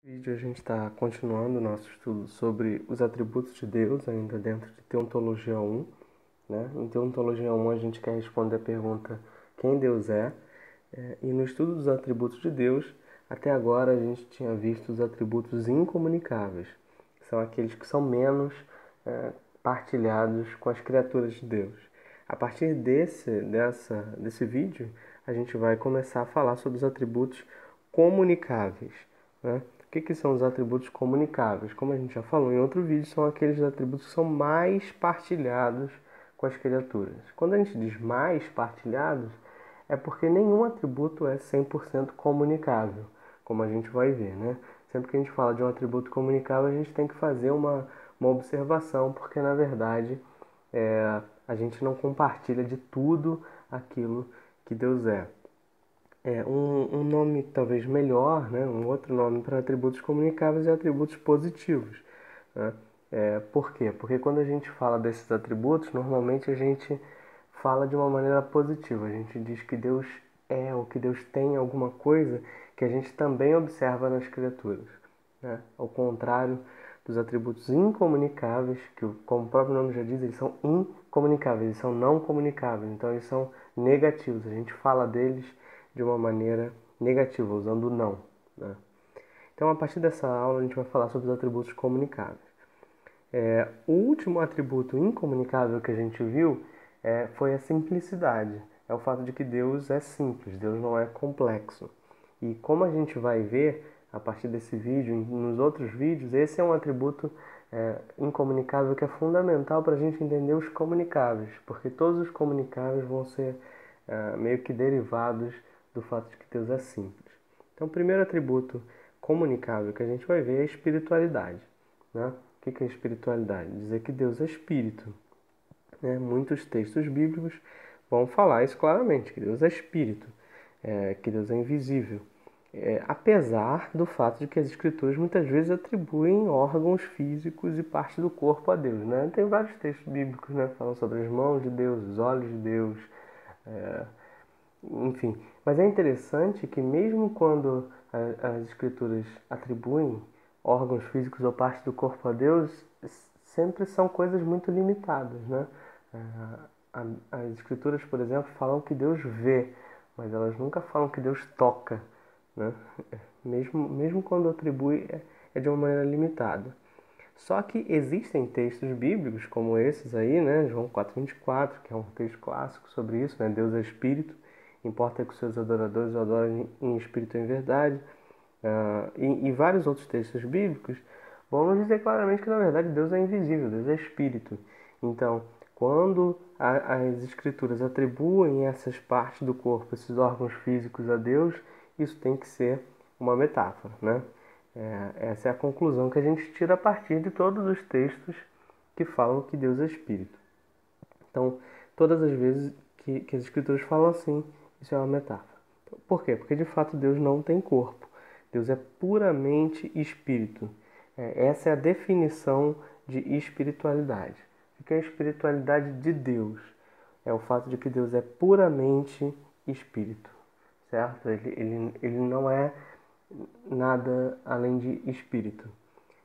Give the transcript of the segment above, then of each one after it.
Vídeo a gente está continuando o nosso estudo sobre os atributos de Deus, ainda dentro de Teontologia 1, né? Em Teontologia 1 a gente quer responder a pergunta quem Deus é, e no estudo dos atributos de Deus, até agora a gente tinha visto os atributos incomunicáveis, que são aqueles que são menos partilhados com as criaturas de Deus. A partir desse vídeo, a gente vai começar a falar sobre os atributos comunicáveis, né? O que são os atributos comunicáveis? Como a gente já falou em outro vídeo, são aqueles atributos que são mais partilhados com as criaturas. Quando a gente diz mais partilhados, é porque nenhum atributo é 100% comunicável, como a gente vai ver, né? Sempre que a gente fala de um atributo comunicável, a gente tem que fazer uma observação, porque na verdade a gente não compartilha de tudo aquilo que Deus é. Um nome talvez melhor, né? Um outro nome para atributos comunicáveis é atributos positivos, né? Por quê? Porque quando a gente fala desses atributos, normalmente a gente fala de uma maneira positiva. A gente diz que Deus é ou que Deus tem alguma coisa que a gente também observa nas criaturas, né? Ao contrário dos atributos incomunicáveis, que como o próprio nome já diz, eles são incomunicáveis, eles são não comunicáveis, então eles são negativos. A gente fala deles de uma maneira negativa, usando o não, né? Então, a partir dessa aula, a gente vai falar sobre os atributos comunicáveis. O último atributo incomunicável que a gente viu foi a simplicidade. É o fato de que Deus é simples, Deus não é complexo. E como a gente vai ver a partir desse vídeo, nos outros vídeos, esse é um atributo incomunicável que é fundamental para a gente entender os comunicáveis, porque todos os comunicáveis vão ser meio que derivados do fato de que Deus é simples. Então, o primeiro atributo comunicável que a gente vai ver é a espiritualidade, né? O que é espiritualidade? Dizer que Deus é espírito, né? Muitos textos bíblicos vão falar isso claramente, que Deus é espírito, que Deus é invisível. Apesar do fato de que as escrituras muitas vezes atribuem órgãos físicos e parte do corpo a Deus, né? Tem vários textos bíblicos, né, falando sobre as mãos de Deus, os olhos de Deus, enfim. Mas é interessante que mesmo quando as escrituras atribuem órgãos físicos ou parte do corpo a Deus, sempre são coisas muito limitadas, né? As escrituras, por exemplo, falam que Deus vê, mas elas nunca falam que Deus toca, né? Mesmo quando atribui, é de uma maneira limitada. Só que existem textos bíblicos como esses aí, né? João 4,24, que é um texto clássico sobre isso, né? Deus é espírito, importa que os seus adoradores o adorem em espírito e em verdade. E vários outros textos bíblicos vão nos dizer claramente que, na verdade, Deus é invisível, Deus é espírito. Então, quando as escrituras atribuem essas partes do corpo, esses órgãos físicos a Deus, isso tem que ser uma metáfora, né? Essa é a conclusão que a gente tira a partir de todos os textos que falam que Deus é espírito. Então, todas as vezes que as escrituras falam assim, isso é uma metáfora. Por quê? Porque de fato Deus não tem corpo. Deus é puramente espírito. Essa é a definição de espiritualidade. O que é a espiritualidade de Deus? É o fato de que Deus é puramente espírito, certo? Ele não é nada além de espírito.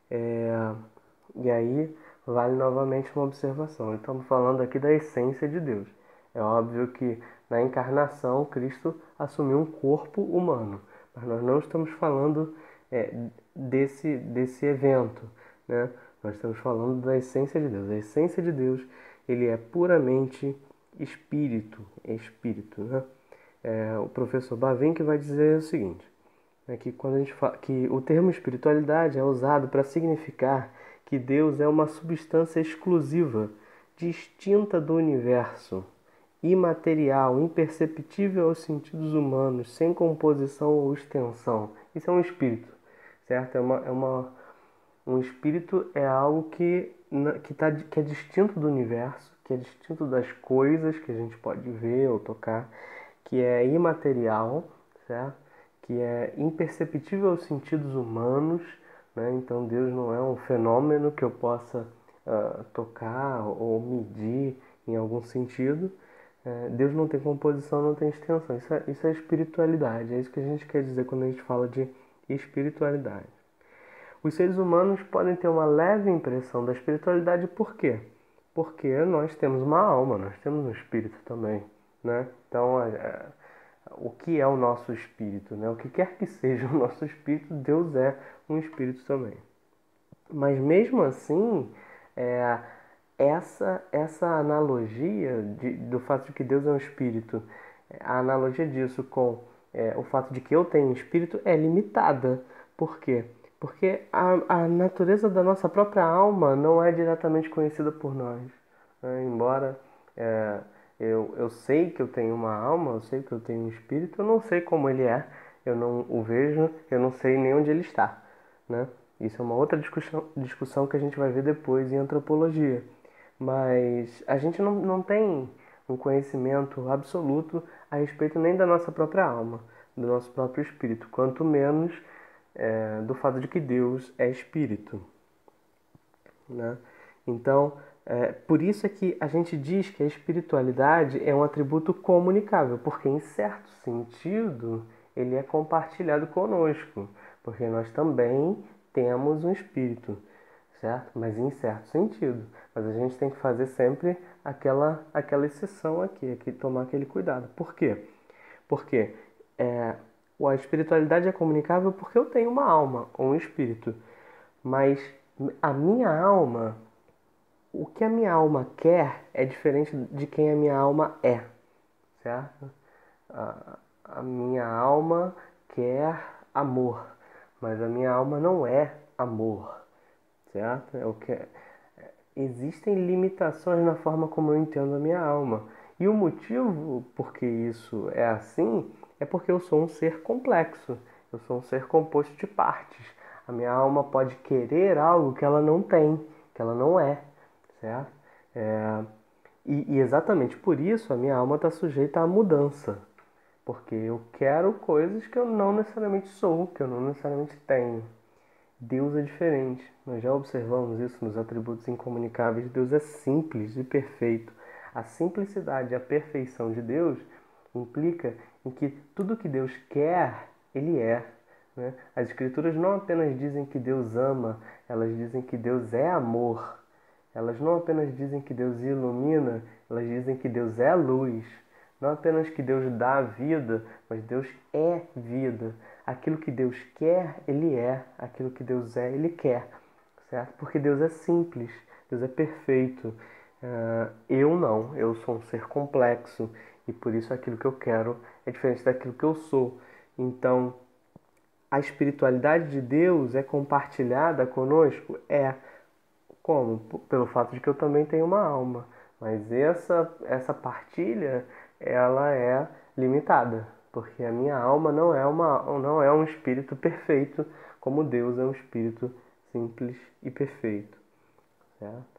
E aí vale novamente uma observação. Estamos falando aqui da essência de Deus. É óbvio que na encarnação Cristo assumiu um corpo humano, mas nós não estamos falando desse evento, né? Nós estamos falando da essência de Deus. A essência de Deus, ele é puramente espírito, né? O professor Bavinck vai dizer o seguinte: que quando a gente fala que o termo espiritualidade é usado para significar que Deus é uma substância exclusiva, distinta do universo, imaterial, imperceptível aos sentidos humanos, sem composição ou extensão. Isso é um espírito, certo? Um espírito é algo que é distinto do universo, que é distinto das coisas que a gente pode ver ou tocar, que é imaterial, certo? Que é imperceptível aos sentidos humanos, né? Então Deus não é um fenômeno que eu possa tocar ou medir em algum sentido. Deus não tem composição, não tem extensão. Isso é espiritualidade, é isso que a gente quer dizer quando a gente fala de espiritualidade. Os seres humanos podem ter uma leve impressão da espiritualidade, por quê? Porque nós temos uma alma, nós temos um espírito também, né? Então, o que é o nosso espírito, né? O que quer que seja o nosso espírito, Deus é um espírito também. Mas mesmo assim, é, essa analogia do fato de que Deus é um espírito, a analogia disso com o fato de que eu tenho um espírito é limitada. Por quê? Porque a natureza da nossa própria alma não é diretamente conhecida por nós, né? Embora é, eu sei que eu tenho uma alma, eu sei que eu tenho um espírito, eu não sei como ele é, eu não o vejo, eu não sei nem onde ele está, né? Isso é uma outra discussão que a gente vai ver depois em antropologia. Mas a gente não tem um conhecimento absoluto a respeito nem da nossa própria alma, do nosso próprio espírito, quanto menos do fato de que Deus é espírito, né? Então, por isso é que a gente diz que a espiritualidade é um atributo comunicável, porque em certo sentido ele é compartilhado conosco, porque nós também temos um espírito, certo? Mas em certo sentido. Mas a gente tem que fazer sempre aquela exceção aqui, tomar aquele cuidado. Por quê? Porque a espiritualidade é comunicável porque eu tenho uma alma, ou um espírito. Mas a minha alma, o que a minha alma quer é diferente de quem a minha alma é, certo? A minha alma quer amor, mas a minha alma não é amor, certo? Existem limitações na forma como eu entendo a minha alma. E o motivo por que isso é assim é porque eu sou um ser complexo. Eu sou um ser composto de partes. A minha alma pode querer algo que ela não tem, que ela não é, certo? E exatamente por isso a minha alma está sujeita à mudança. Porque eu quero coisas que eu não necessariamente sou, que eu não necessariamente tenho. Deus é diferente. Nós já observamos isso nos atributos incomunicáveis. Deus é simples e perfeito. A simplicidade e a perfeição de Deus implica em que tudo que Deus quer, Ele é, né? As Escrituras não apenas dizem que Deus ama, elas dizem que Deus é amor. Elas não apenas dizem que Deus ilumina, elas dizem que Deus é luz. Não apenas que Deus dá vida, mas Deus é vida. Aquilo que Deus quer, Ele é. Aquilo que Deus é, Ele quer. Certo? Porque Deus é simples, Deus é perfeito. Eu não, eu sou um ser complexo e por isso aquilo que eu quero é diferente daquilo que eu sou. Então, a espiritualidade de Deus é compartilhada conosco? Como? Pelo fato de que eu também tenho uma alma. Mas essa partilha, ela é limitada, porque a minha alma não é um espírito perfeito, como Deus é um espírito simples e perfeito, certo?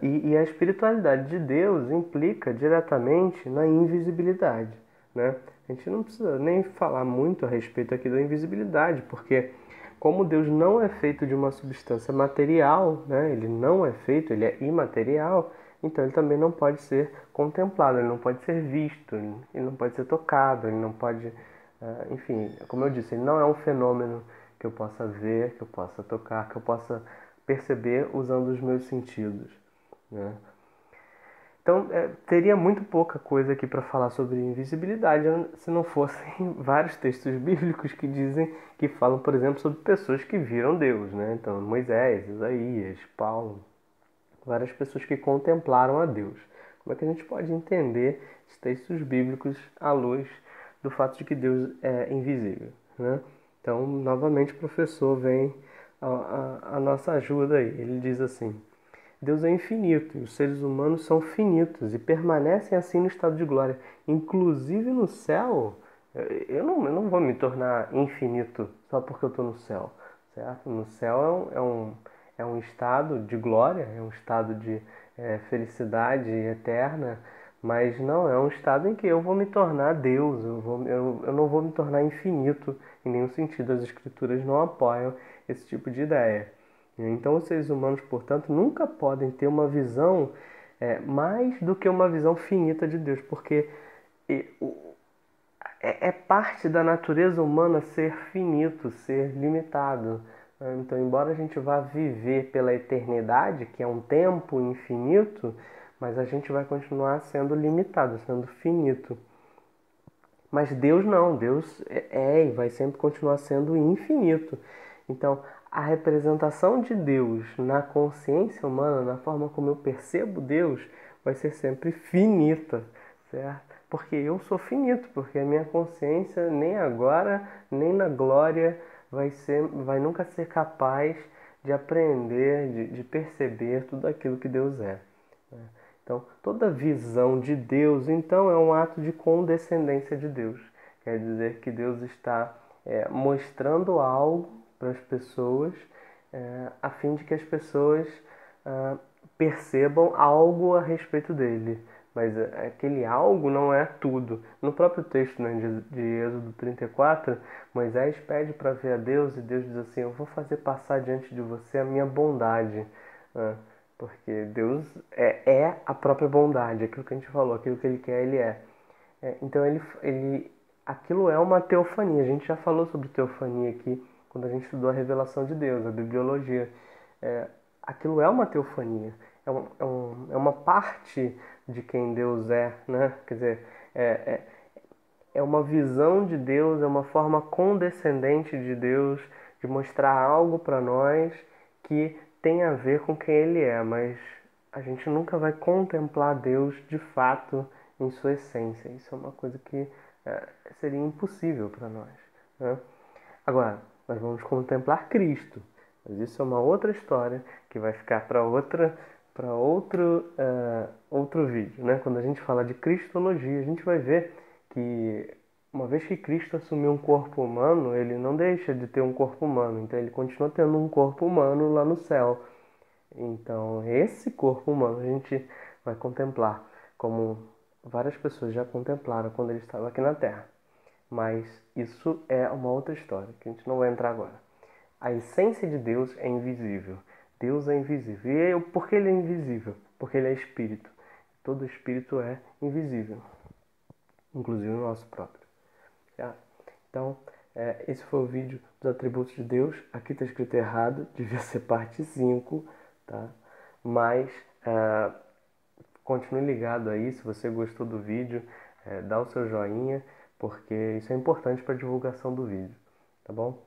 E a espiritualidade de Deus implica diretamente na invisibilidade, né? A gente não precisa nem falar muito a respeito aqui da invisibilidade, porque como Deus não é feito de uma substância material, né? Ele não é feito, ele é imaterial, então ele também não pode ser contemplado, ele não pode ser visto, ele não pode ser tocado, ele não pode, enfim, como eu disse, ele não é um fenômeno que eu possa ver, que eu possa tocar, que eu possa perceber usando os meus sentidos, né? Então, teria muito pouca coisa aqui para falar sobre invisibilidade se não fossem vários textos bíblicos que dizem, que falam, por exemplo, sobre pessoas que viram Deus, né? Então, Moisés, Isaías, Paulo, várias pessoas que contemplaram a Deus. Como é que a gente pode entender esses textos bíblicos à luz do fato de que Deus é invisível, né? Então, novamente, o professor vem à nossa ajuda aí. Ele diz assim: Deus é infinito e os seres humanos são finitos e permanecem assim no estado de glória. Inclusive no céu, eu não vou me tornar infinito só porque eu estou no céu, certo? No céu é um estado de glória, é um estado de felicidade eterna, mas não é um estado em que eu vou me tornar Deus, eu não vou me tornar infinito em nenhum sentido. As Escrituras não apoiam esse tipo de ideia. Então, os seres humanos, portanto, nunca podem ter uma visão mais do que uma visão finita de Deus, porque é parte da natureza humana ser finito, ser limitado. Então, embora a gente vá viver pela eternidade, que é um tempo infinito, mas a gente vai continuar sendo limitado, sendo finito. Mas Deus não, Deus é e vai sempre continuar sendo infinito. Então, a representação de Deus na consciência humana, na forma como eu percebo Deus, vai ser sempre finita, certo? Porque eu sou finito, porque a minha consciência nem agora, nem na glória vai nunca ser capaz de aprender, de perceber tudo aquilo que Deus é. Então, toda visão de Deus, então, é um ato de condescendência de Deus. Quer dizer que Deus está mostrando algo para as pessoas, a fim de que as pessoas percebam algo a respeito dele. Mas aquele algo não é tudo. No próprio texto, né, de Êxodo 34, Moisés pede para ver a Deus e Deus diz assim: eu vou fazer passar diante de você a minha bondade. Porque Deus é a própria bondade, aquilo que a gente falou, aquilo que Ele quer, Ele é. Então, aquilo é uma teofania. A gente já falou sobre teofania aqui, quando a gente estudou a revelação de Deus, a bibliologia. Aquilo é uma teofania, é uma parte de quem Deus é, né? Quer dizer, é uma visão de Deus, é uma forma condescendente de Deus de mostrar algo para nós que tem a ver com quem Ele é, mas a gente nunca vai contemplar Deus de fato em sua essência. Isso é uma coisa que seria impossível para nós, né? Agora, nós vamos contemplar Cristo, mas isso é uma outra história que vai ficar para outro vídeo, né? Quando a gente fala de cristologia, a gente vai ver que uma vez que Cristo assumiu um corpo humano, ele não deixa de ter um corpo humano, então ele continua tendo um corpo humano lá no céu. Então, esse corpo humano a gente vai contemplar, como várias pessoas já contemplaram quando ele estava aqui na Terra. Mas isso é uma outra história, que a gente não vai entrar agora. A essência de Deus é invisível. Deus é invisível. E por que ele é invisível? Porque ele é espírito. Todo espírito é invisível, inclusive o nosso próprio. Tá? Então, esse foi o vídeo dos atributos de Deus. Aqui está escrito errado, devia ser parte 5, tá? Mas continue ligado aí, se você gostou do vídeo, dá o seu joinha, porque isso é importante para a divulgação do vídeo, tá bom?